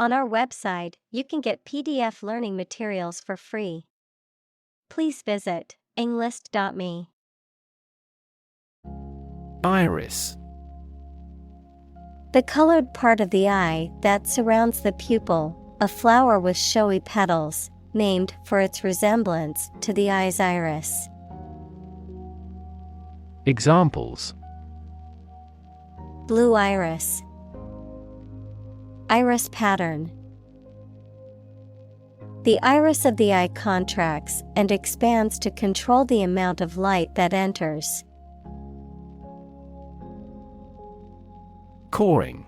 On our website, you can get PDF learning materials for free. Please visit englist.me. Iris. The colored part of the eye that surrounds the pupil, a flower with showy petals, named for its resemblance to the eye's iris. Examples: Blue iris. Iris pattern. The iris of the eye contracts and expands to control the amount of light that enters. Cawing.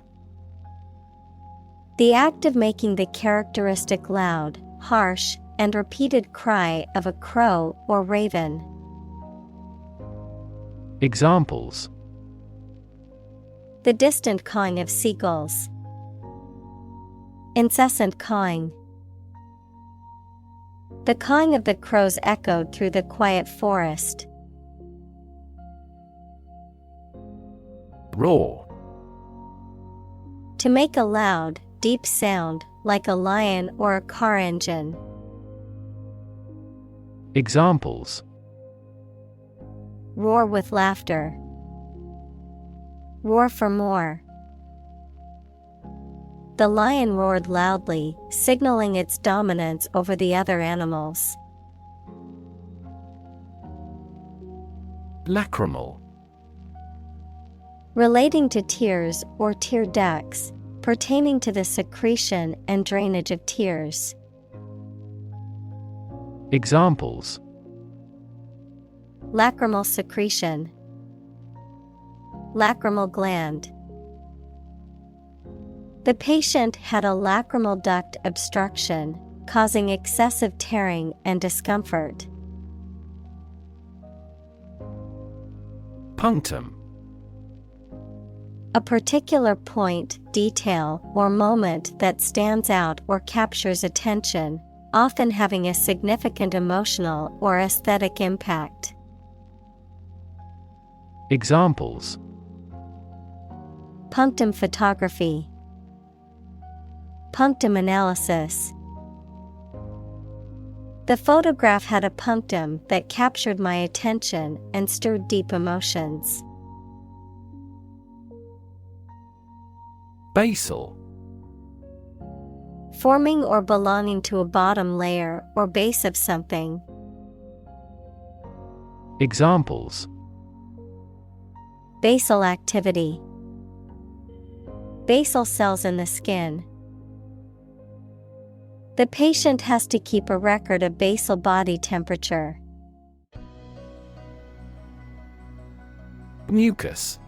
The act of making the characteristic loud, harsh, and repeated cry of a crow or raven. Examples: The distant cawing of seagulls. Incessant cawing. The cawing of the crows echoed through the quiet forest. Roar. To make a loud, deep sound, like a lion or a car engine. Examples: Roar with laughter. Roar for more. The lion roared loudly, signaling its dominance over the other animals. Lacrimal. Relating to tears or tear ducts, pertaining to the secretion and drainage of tears. Examples: Lacrimal secretion. Lacrimal gland. The patient had a lacrimal duct obstruction, causing excessive tearing and discomfort. Punctum. A particular point, detail, or moment that stands out or captures attention, often having a significant emotional or aesthetic impact. Examples: Punctum photography. Punctum analysis. The photograph had a punctum that captured my attention and stirred deep emotions. Basal. Forming or belonging to a bottom layer or base of something. Examples: Basal activity. Basal cells in the skin. The patient has to keep a record of basal body temperature. Mucus.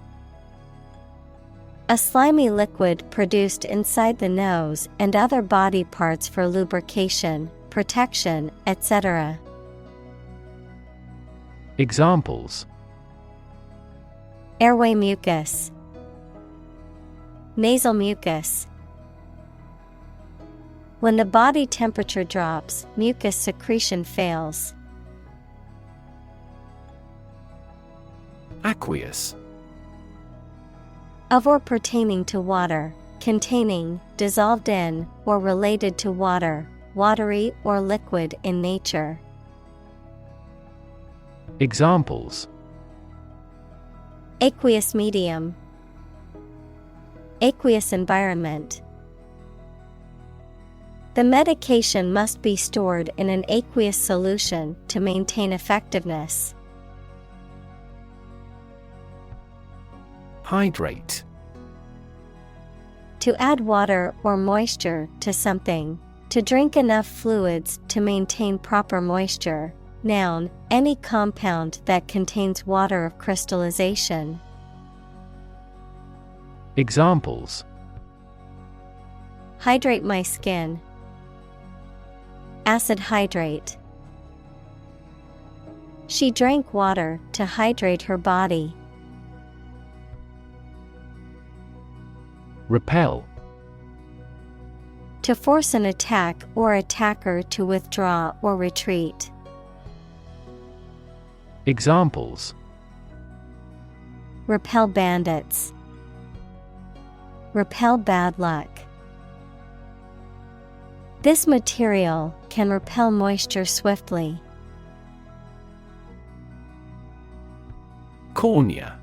A slimy liquid produced inside the nose and other body parts for lubrication, protection, etc. Examples: Airway mucus. Nasal mucus. When the body temperature drops, mucus secretion fails. Aqueous. Of or pertaining to water, containing, dissolved in, or related to water, watery or liquid in nature. Examples: Aqueous medium. Aqueous environment. The medication must be stored in an aqueous solution to maintain effectiveness. Hydrate. To add water or moisture to something. To drink enough fluids to maintain proper moisture. Noun, any compound that contains water of crystallization. Examples: Hydrate my skin. Acid hydrate. She drank water to hydrate her body. Repel. To force an attack or attacker to withdraw or retreat. Examples: Repel bandits. Repel bad luck. This material can repel moisture swiftly. Cornea.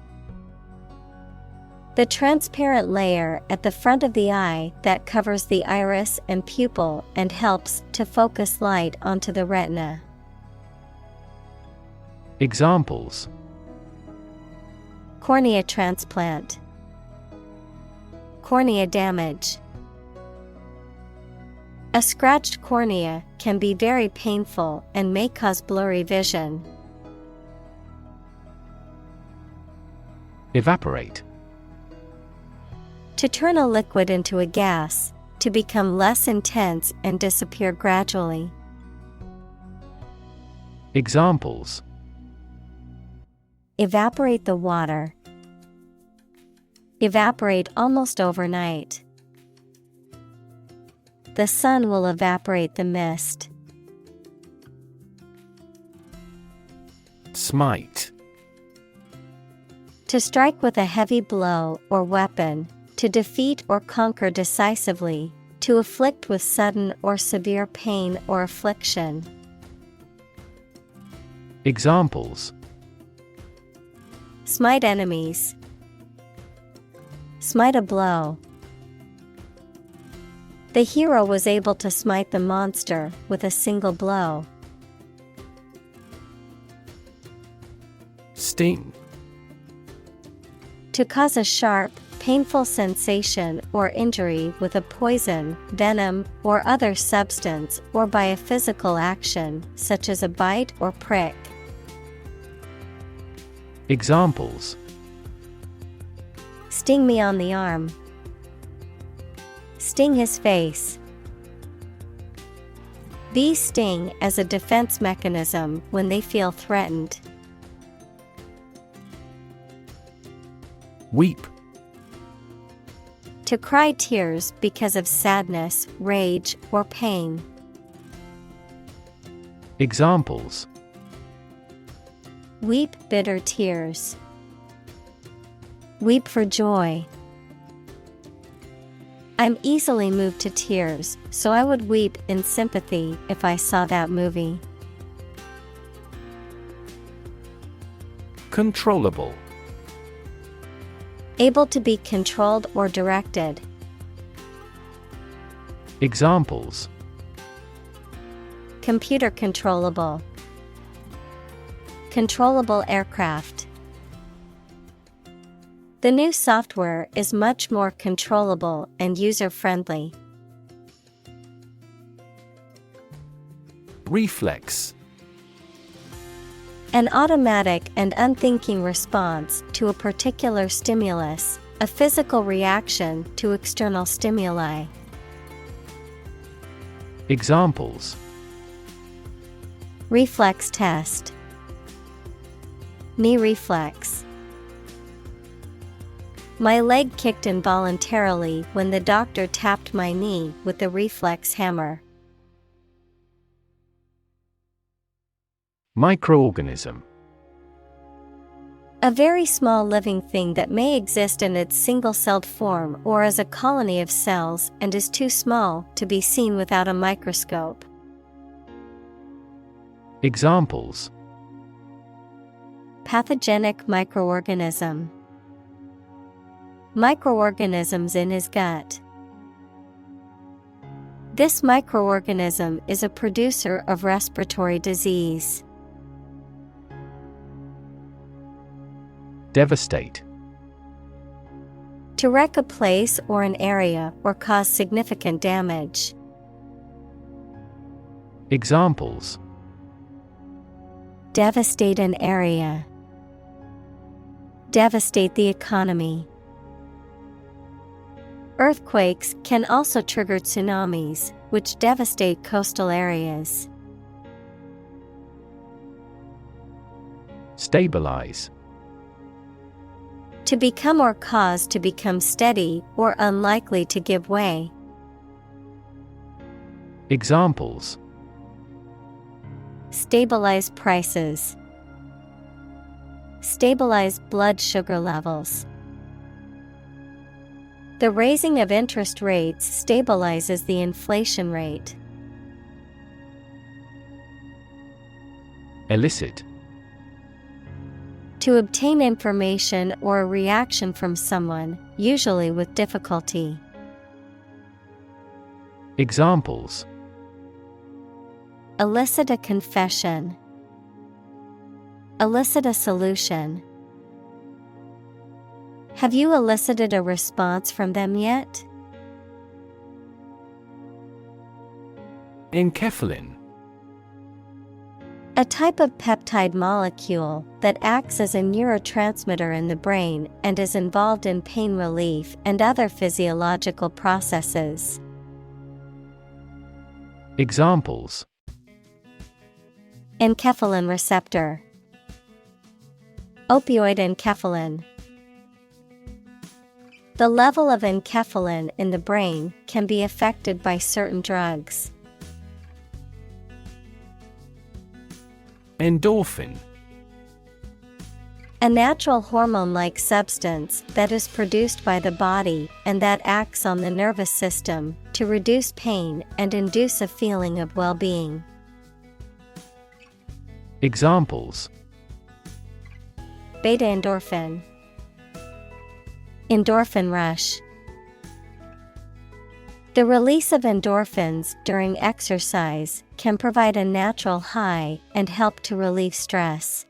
The transparent layer at the front of the eye that covers the iris and pupil and helps to focus light onto the retina. Examples: Cornea transplant. Cornea damage. A scratched cornea can be very painful and may cause blurry vision. Evaporate. To turn a liquid into a gas, to become less intense and disappear gradually. Examples: Evaporate the water. Evaporate almost overnight. The sun will evaporate the mist. Smite. To strike with a heavy blow or weapon, to defeat or conquer decisively, to afflict with sudden or severe pain or affliction. Examples: Smite enemies. Smite a blow. The hero was able to smite the monster with a single blow. Sting. To cause a sharp, painful sensation or injury with a poison, venom, or other substance or by a physical action, such as a bite or prick. Examples: Sting me on the arm. Sting his face. Bees sting as a defense mechanism when they feel threatened. Weep. To cry tears because of sadness, rage, or pain. Examples: Weep bitter tears. Weep for joy. I'm easily moved to tears, so I would weep in sympathy if I saw that movie. Controllable. Able to be controlled or directed. Examples: Computer controllable. Controllable aircraft. The new software is much more controllable and user-friendly. Reflex. An automatic and unthinking response to a particular stimulus, a physical reaction to external stimuli. Examples: Reflex test. Knee reflex. My leg kicked involuntarily when the doctor tapped my knee with the reflex hammer. Microorganism. A very small living thing that may exist in its single-celled form or as a colony of cells and is too small to be seen without a microscope. Examples: Pathogenic microorganism. Microorganisms in his gut. This microorganism is a producer of respiratory disease. Devastate. To wreck a place or an area or cause significant damage. Examples: Devastate an area. Devastate the economy. Earthquakes can also trigger tsunamis, which devastate coastal areas. Stabilize. To become or cause to become steady or unlikely to give way. Examples: Stabilize prices. Stabilize blood sugar levels. The raising of interest rates stabilizes the inflation rate. Elicit. To obtain information or a reaction from someone, usually with difficulty. Examples: Elicit a confession. Elicit a solution. Have you elicited a response from them yet? Enkephalin. A type of peptide molecule that acts as a neurotransmitter in the brain and is involved in pain relief and other physiological processes. Examples: Enkephalin receptor. Opioid enkephalin. The level of enkephalin in the brain can be affected by certain drugs. Endorphin. A natural hormone-like substance that is produced by the body and that acts on the nervous system to reduce pain and induce a feeling of well-being. Examples: Beta endorphin. Endorphin rush. The release of endorphins during exercise can provide a natural high and help to relieve stress.